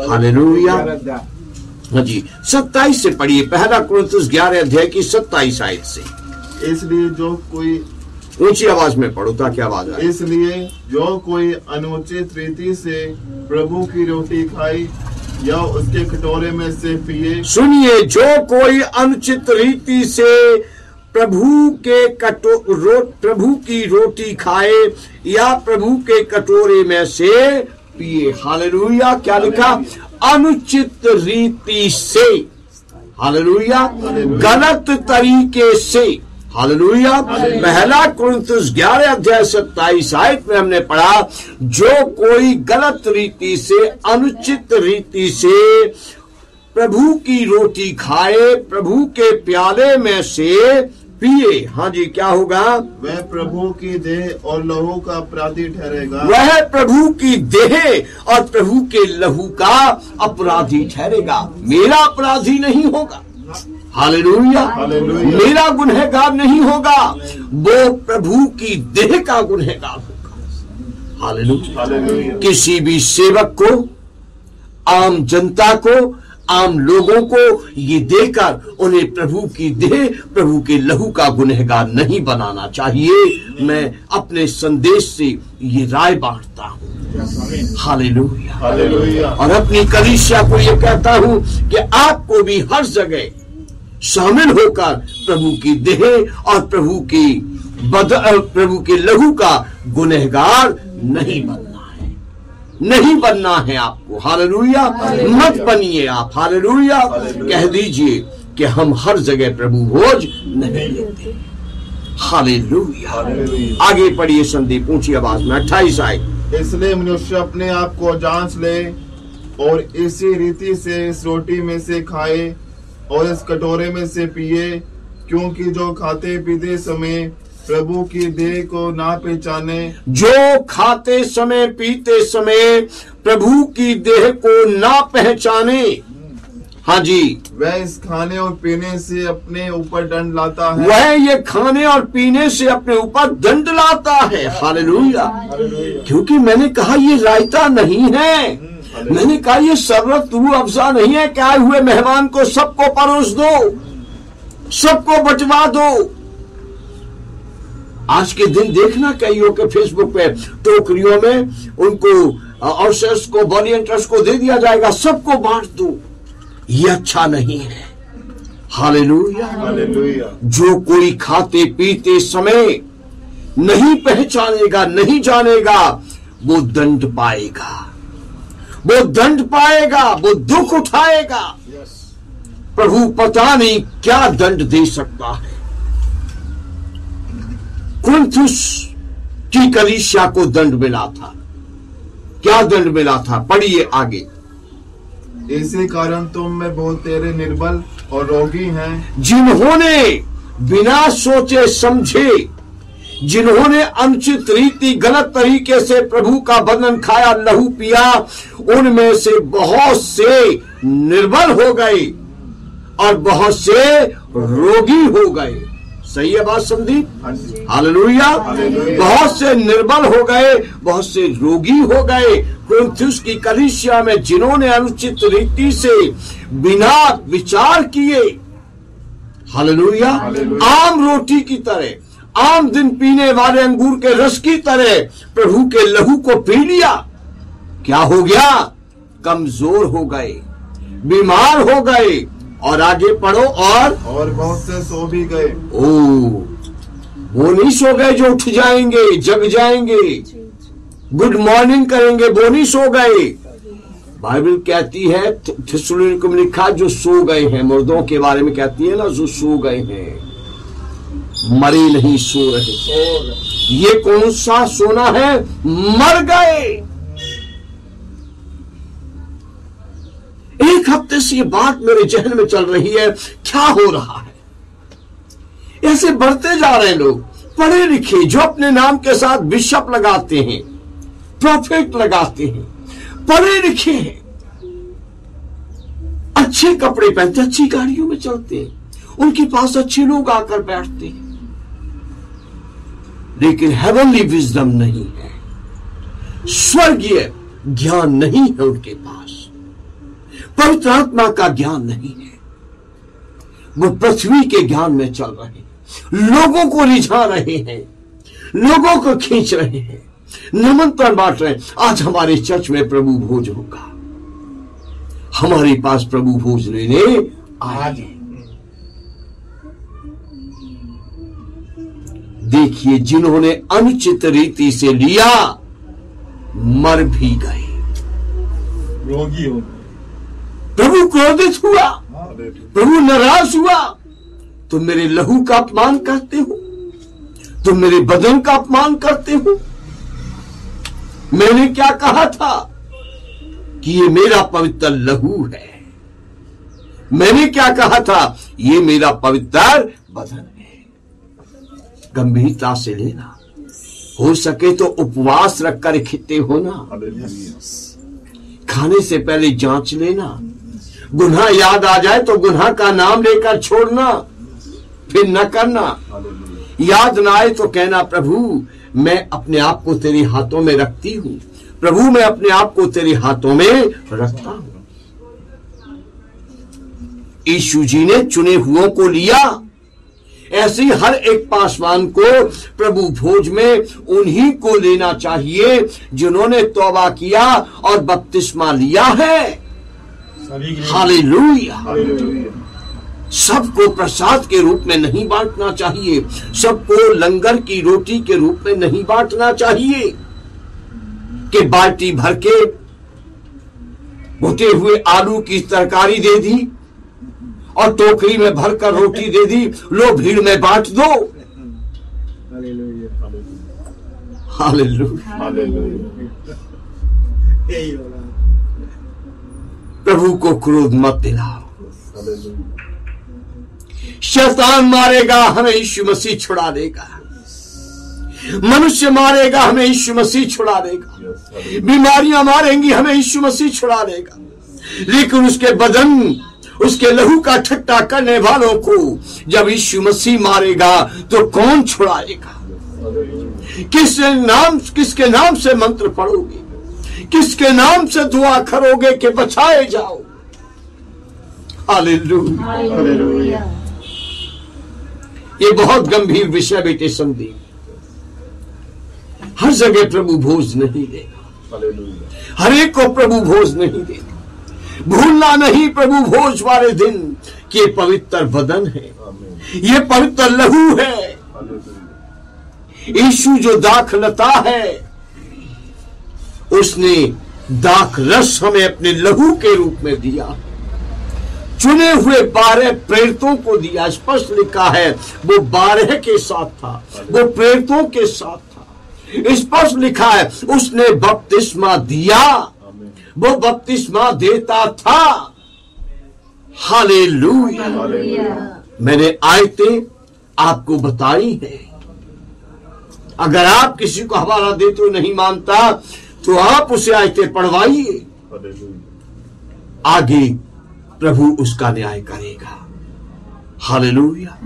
Hallelujah. हाँ जी, 27 से पढ़िए, पहला कुरिन्थियों 11 अध्याय की 27 आयत से। इसलिए जो कोई, ऊंची आवाज में पढ़ो ताकि आवाज आए। इसलिए जो कोई अनुचित रीति से प्रभु की रोटी खाए या उसके कटोरे में से पिए, सुनिए, जो कोई अनुचित रीति से प्रभु की रोटी खाए या प्रभु के कटोरे में से पिए। हालेलुया। क्या लिखा? अनुचित रीति से। हालेलुया। गलत तरीके से। हालेलुया। पहला कुरिन्थियों 11 अध्याय 27 आयत में हमने पढ़ा, जो कोई गलत रीति से, अनुचित रीति से प्रभु की रोटी खाए, प्रभु के प्याले में से पिए। हाँ जी, क्या होगा? वह प्रभु की देह और लहू का अपराधी ठहरेगा। वह प्रभु की देह और प्रभु के लहू का अपराधी ठहरेगा। मेरा अपराधी नहीं होगा। हालेलुया। मेरा गुनहगार नहीं होगा, वो प्रभु की देह का गुनहगार होगा। हालेलुया। किसी भी सेवक को, आम जनता को, आम लोगों को ये देकर उन्हें प्रभु की देह, प्रभु के लहू का गुनहगार नहीं बनाना चाहिए। मैं अपने संदेश से ये राय बांटता हूँ। हालेलुया। और अपनी कलीसिया को ये कहता हूँ कि आपको भी हर जगह शामिल होकर प्रभु की देह और प्रभु के लहू का गुनहगार नहीं बनना है आपको। हालेलुया। मत बनिए आप। हालेलुया। कह दीजिए कि हम हर जगह प्रभु भोज नहीं लेते। हालेलुया। आगे पढ़िए संदीप, ऊंची आवाज में 28 आए। इसलिए मनुष्य अपने आप को जांच ले और इसी रीति से इस रोटी में से खाए और इस कटोरे में से पिए, क्योंकि जो खाते पीते समय प्रभु की देह को ना पहचाने, जो खाते समय पीते समय प्रभु की देह को ना पहचाने, हाँ जी, वह इस खाने और पीने से अपने ऊपर दंड लाता है। वह ये खाने और पीने से अपने ऊपर दंड लाता है। हालेलुया। क्योंकि मैंने कहा ये रायता नहीं है, मैंने कहा ये शरबत रूह अफ़ज़ा नहीं है कि आए हुए मेहमान को सबको परोस दो, सबको बंटवा दो। आज के दिन देखना कईयों के फेसबुक पे टोकरियों में उनको ऑर्शर्स को, वॉलंटियर्स को दे दिया जाएगा, सबको बांट दो। ये अच्छा नहीं है। हालेलुया। जो कोई खाते पीते समय नहीं पहचानेगा, नहीं जानेगा, वो दंड पाएगा, वो दंड पाएगा, वो दुख उठाएगा। प्रभु पता नहीं क्या दंड दे सकता है। कुरिन्थुस की कलीसिया को दंड मिला था। क्या दंड मिला था? पढ़िए आगे। इसी कारण तुम में बहुत तेरे निर्बल और रोगी हैं, जिन्होंने बिना सोचे समझे, जिन्होंने अनुचित रीति, गलत तरीके से प्रभु का बंधन खाया, लहू पिया, उनमें से बहुत से निर्बल हो गए और बहुत से रोगी हो गए। सही है बात संदीप? हालेलुया। बहुत से निर्बल हो गए, बहुत से रोगी हो गए। कुरिन्थुस की कलीसिया में जिन्होंने अनुचित रीति से बिना विचार किए, हालेलुया, आम रोटी की तरह, आम दिन पीने वाले अंगूर के रस की तरह प्रभु के लहू को पी लिया, क्या हो गया? कमजोर हो गए, बीमार हो गए। और आगे पढ़ो। और बहुत से सो भी गए। वो नहीं सो गए जो उठ जाएंगे, जग जाएंगे, गुड मॉर्निंग करेंगे, वो नहीं सो गए। बाइबल कहती है, थिस्सलुनीक में लिखा, जो सो गए हैं, मुर्दों के बारे में कहती है ना, जो सो गए हैं, मरे नहीं, सो रहे। ये कौन सा सोना है? मर गए। एक हफ्ते से ये बात मेरे जहन में चल रही है, क्या हो रहा है? ऐसे बढ़ते जा रहे हैं लोग, पढ़े लिखे, जो अपने नाम के साथ बिशप लगाते हैं, प्रोफेट लगाते हैं, पढ़े लिखे हैं, अच्छे कपड़े पहनते, अच्छी गाड़ियों में चलते हैं, उनके पास अच्छे लोग आकर बैठते हैं, लेकिन हेवनली विजडम नहीं है, स्वर्गीय ज्ञान नहीं है उनके पास। पवित्र आत्मा का ज्ञान नहीं है। वो पृथ्वी के ज्ञान में चल रहे हैं, लोगों को रिझा रहे हैं, लोगों को खींच रहे हैं, निमंत्रण बांट रहे हैं। आज हमारे चर्च में प्रभु भोज होगा, हमारे पास प्रभु भोज लेने आए। देखिए, जिन्होंने अनुचित रीति से लिया मर भी गए, रोगी हो, प्रभु क्रोधित हुआ, प्रभु नाराज हुआ। तुम मेरे लहू का अपमान करते हो, तुम मेरे बदन का अपमान करते हो। मैंने क्या कहा था कि ये मेरा पवित्र लहू है, मैंने क्या कहा था, ये मेरा पवित्र बदन है। गंभीरता से लेना, हो सके तो उपवास रखकर इकट्ठे होना, खाने से पहले जांच लेना, गुनाह याद आ जाए तो गुनाह का नाम लेकर छोड़ना, फिर न करना। याद ना आए तो कहना, प्रभु मैं अपने आप को तेरे हाथों में रखती हूं, प्रभु मैं अपने आप को तेरे हाथों में रखता हूं। यीशु जी ने चुने हुओं को लिया, ऐसे ही हर एक पासवान को प्रभु भोज में उन्हीं को लेना चाहिए जिन्होंने तौबा किया और बपतिस्मा लिया है। हालेलुया। सबको प्रसाद के रूप में नहीं बांटना चाहिए, सबको लंगर की रोटी के रूप में नहीं बांटना चाहिए कि बाल्टी भर के भुने हुए आलू की तरकारी दे दी और टोकरी में भरकर रोटी दे दी, लो भीड़ में बांट दो। हालेलुया। प्रभु को क्रोध मत दिलाओ। शैतान मारेगा, हमें यीशु मसीह छुड़ा देगा। मनुष्य मारेगा, हमें यीशु मसीह छुड़ा देगा। बीमारियां मारेंगी, हमें यीशु मसीह छुड़ा देगा। लेकिन उसके बदन, उसके लहू का ठट्टा करने वालों को जब यीशु मसीह मारेगा तो कौन छुड़ाएगा? किसके नाम से मंत्र पढ़ोगे? किसके नाम से दुआ करोगे कि बचाए जाओ? हालेलुया। ये बहुत गंभीर विषय बेटे समझिए। हर जगह प्रभु भोज नहीं देगा, हर एक को प्रभु भोज नहीं देगा। भूलना नहीं प्रभु भोज वाले दिन कि ये पवित्र बदन है, ये पवित्र लहू है। यीशु जो दाखलता है, उसने दाख रस हमें अपने लहू के रूप में दिया, चुने हुए 12 प्रेरितों को दिया। स्पष्ट लिखा है वो 12 के साथ था, वो प्रेरितों के साथ था। स्पष्ट लिखा है उसने बपतिस्मा दिया, वो बपतिस्मा देता था। हालेलुया। मैंने आयतें आपको बताई है। अगर आप किसी को हवाला देते हो नहीं मानता तो आप उसे आयतें पढ़वाइए, आगे प्रभु उसका न्याय करेगा। हालेलुया।